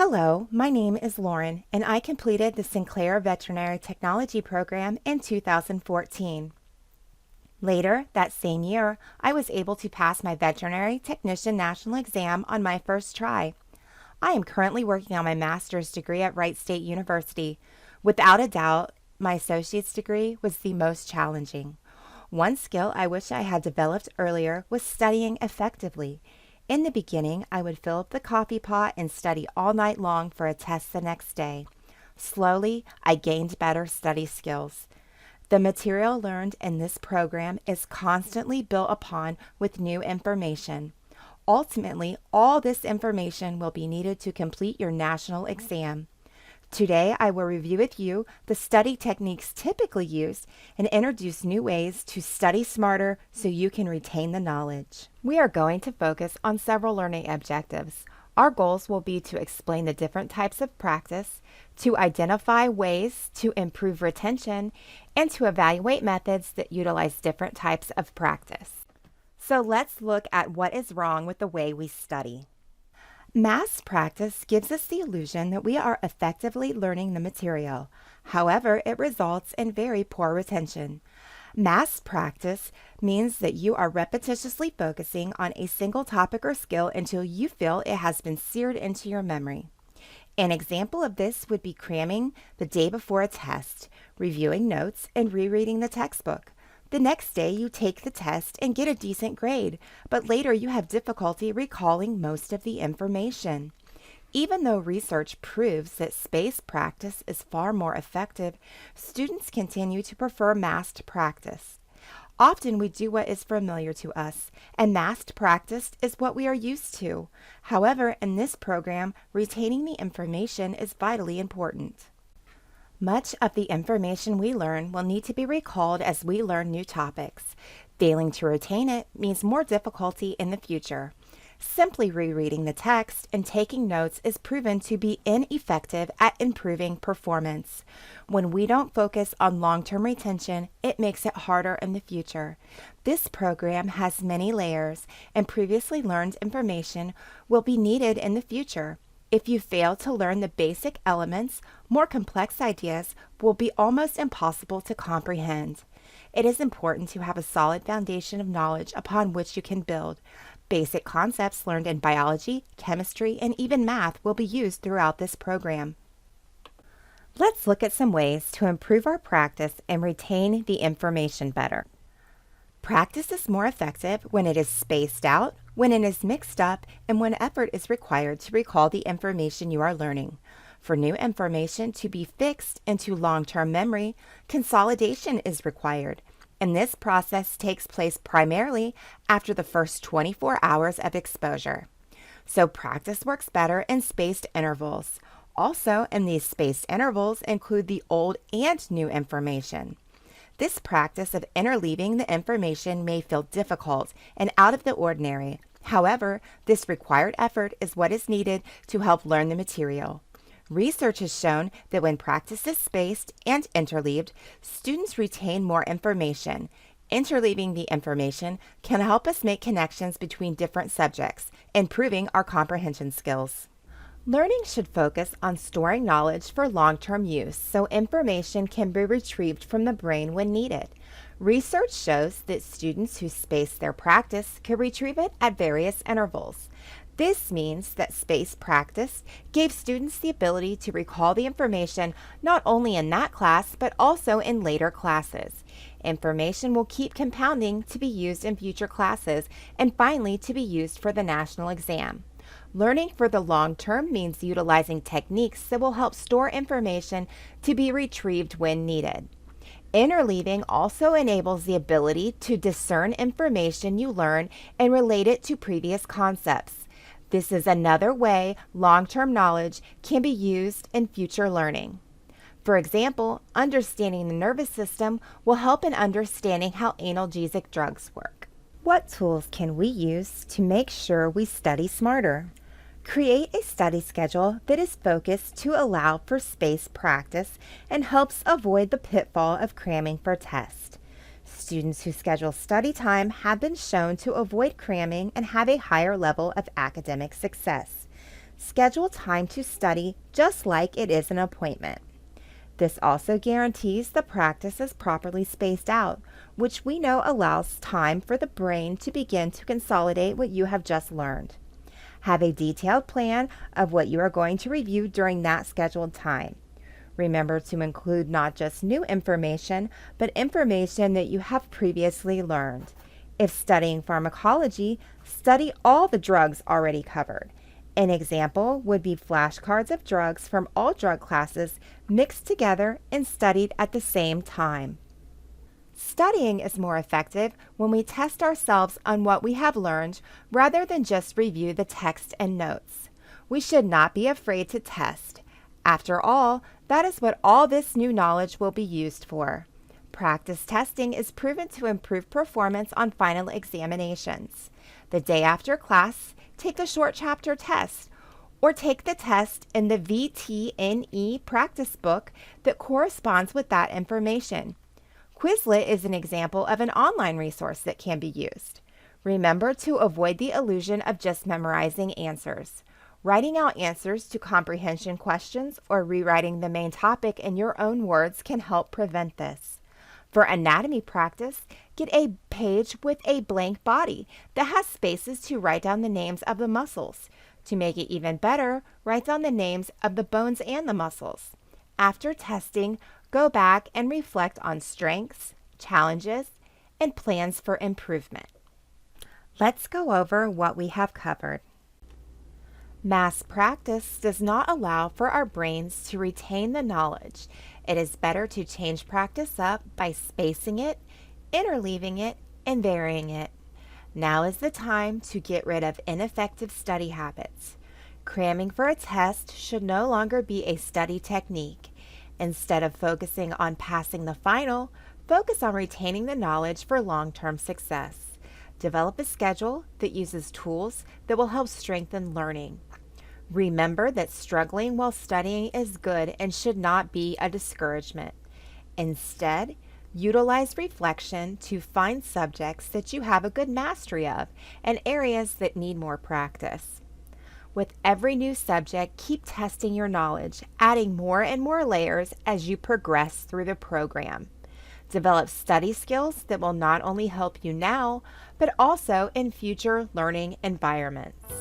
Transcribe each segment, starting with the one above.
Hello, my name is Lauren, and I completed the Sinclair Veterinary Technology program in 2014. Later, that same year, I was able to pass my Veterinary Technician National Exam on my first try. I am currently working on my master's degree at Wright State University. Without a doubt, my associate's degree was the most challenging. One skill I wish I had developed earlier was studying effectively. In the beginning, I would fill up the coffee pot and study all night long for a test the next day. Slowly, I gained better study skills. The material learned in this program is constantly built upon with new information. Ultimately, all this information will be needed to complete your national exam. Today, I will review with you the study techniques typically used and introduce new ways to study smarter so you can retain the knowledge. We are going to focus on several learning objectives. Our goals will be to explain the different types of practice, to identify ways to improve retention, and to evaluate methods that utilize different types of practice. So let's look at what is wrong with the way we study. Mass practice gives us the illusion that we are effectively learning the material. However, it results in very poor retention. Mass practice means that you are repetitiously focusing on a single topic or skill until you feel it has been seared into your memory. An example of this would be cramming the day before a test, reviewing notes, and rereading the textbook. The next day you take the test and get a decent grade, but later you have difficulty recalling most of the information. Even though research proves that spaced practice is far more effective, students continue to prefer massed practice. Often we do what is familiar to us, and massed practice is what we are used to. However, in this program, retaining the information is vitally important. Much of the information we learn will need to be recalled as we learn new topics. Failing to retain it means more difficulty in the future. Simply rereading the text and taking notes is proven to be ineffective at improving performance. When we don't focus on long-term retention, it makes it harder in the future. This program has many layers, and previously learned information will be needed in the future. If you fail to learn the basic elements, more complex ideas will be almost impossible to comprehend. It is important to have a solid foundation of knowledge upon which you can build. Basic concepts learned in biology, chemistry, and even math will be used throughout this program. Let's look at some ways to improve our practice and retain the information better. Practice is more effective when it is spaced out, when it is mixed up, and when effort is required to recall the information you are learning. For new information to be fixed into long-term memory, consolidation is required, and this process takes place primarily after the first 24 hours of exposure. So practice works better in spaced intervals. Also, in these spaced intervals include the old and new information. This practice of interleaving the information may feel difficult and out of the ordinary. However, this required effort is what is needed to help learn the material. Research has shown that when practice is spaced and interleaved, students retain more information. Interleaving the information can help us make connections between different subjects, improving our comprehension skills. Learning should focus on storing knowledge for long-term use so information can be retrieved from the brain when needed. Research shows that students who space their practice can retrieve it at various intervals. This means that spaced practice gave students the ability to recall the information not only in that class but also in later classes. Information will keep compounding to be used in future classes and finally to be used for the national exam. Learning for the long term means utilizing techniques that will help store information to be retrieved when needed. Interleaving also enables the ability to discern information you learn and relate it to previous concepts. This is another way long-term knowledge can be used in future learning. For example, understanding the nervous system will help in understanding how analgesic drugs work. What tools can we use to make sure we study smarter? Create a study schedule that is focused to allow for spaced practice and helps avoid the pitfall of cramming for tests. Students who schedule study time have been shown to avoid cramming and have a higher level of academic success. Schedule time to study just like it is an appointment. This also guarantees the practice is properly spaced out, which we know allows time for the brain to begin to consolidate what you have just learned. Have a detailed plan of what you are going to review during that scheduled time. Remember to include not just new information, but information that you have previously learned. If studying pharmacology, study all the drugs already covered. An example would be flashcards of drugs from all drug classes mixed together and studied at the same time. Studying is more effective when we test ourselves on what we have learned rather than just review the text and notes. We should not be afraid to test. After all, that is what all this new knowledge will be used for. Practice testing is proven to improve performance on final examinations. The day after class, take the short chapter test, or take the test in the VTNE practice book that corresponds with that information. Quizlet is an example of an online resource that can be used. Remember to avoid the illusion of just memorizing answers. Writing out answers to comprehension questions or rewriting the main topic in your own words can help prevent this. For anatomy practice, get a page with a blank body that has spaces to write down the names of the muscles. To make it even better, write down the names of the bones and the muscles. After testing, go back and reflect on strengths, challenges, and plans for improvement. Let's go over what we have covered. Mass practice does not allow for our brains to retain the knowledge. It is better to change practice up by spacing it, interleaving it, and varying it. Now is the time to get rid of ineffective study habits. Cramming for a test should no longer be a study technique. Instead of focusing on passing the final, focus on retaining the knowledge for long-term success. Develop a schedule that uses tools that will help strengthen learning. Remember that struggling while studying is good and should not be a discouragement. Instead, utilize reflection to find subjects that you have a good mastery of and areas that need more practice. With every new subject, keep testing your knowledge, adding more and more layers as you progress through the program. Develop study skills that will not only help you now, but also in future learning environments.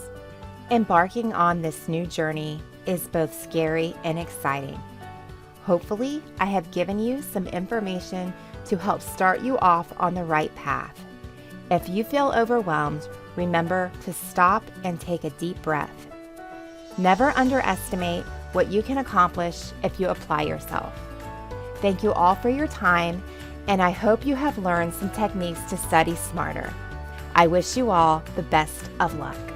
Embarking on this new journey is both scary and exciting. Hopefully, I have given you some information to help start you off on the right path. If you feel overwhelmed, remember to stop and take a deep breath. Never underestimate what you can accomplish if you apply yourself. Thank you all for your time, and I hope you have learned some techniques to study smarter. I wish you all the best of luck.